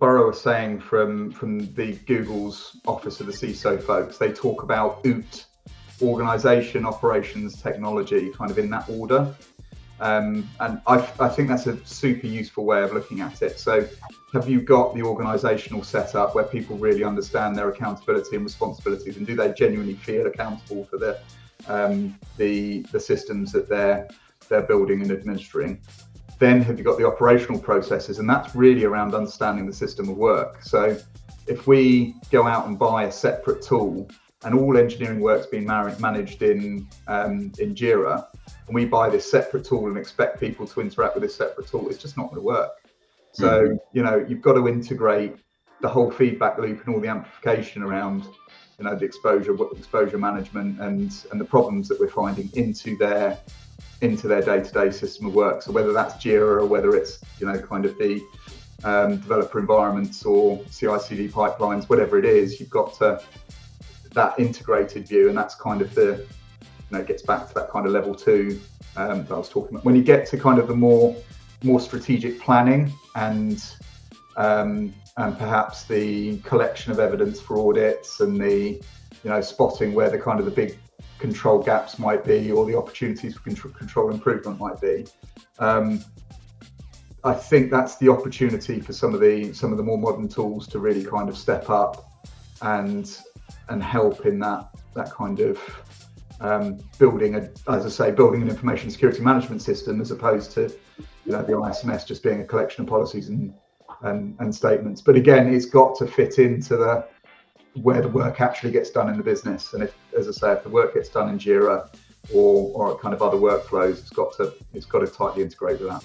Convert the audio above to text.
borrow a saying from the Google's Office of the CISO folks. They talk about OOT, organization, operations, technology, kind of in that order. And I think that's a super useful way of looking at it. So have you got the organizational setup where people really understand their accountability and responsibilities, and do they genuinely feel accountable for the systems that they're building and administering? Then have you got the operational processes, and that's really around understanding the system of work. So if we go out and buy a separate tool and all engineering work's being managed in Jira, and we buy this separate tool and expect people to interact with this separate tool, it's just not going to work. So, you've got to integrate the whole feedback loop and all the amplification around, the exposure management and the problems that we're finding into their day-to-day system of work. So whether that's Jira or whether it's, kind of the developer environments or CI/CD pipelines, whatever it is, you've got that integrated view, and that's kind of it gets back to that kind of level 2 that I was talking about. When you get to kind of the more strategic planning and perhaps the collection of evidence for audits and the spotting where the kind of the big control gaps might be, or the opportunities for control improvement might be, I think that's the opportunity for some of the more modern tools to really kind of step up and help in that kind of building an information security management system, as opposed to the ISMS just being a collection of policies and statements. But again, it's got to fit into where the work actually gets done in the business. And if the work gets done in Jira or kind of other workflows, it's got to tightly integrate with that.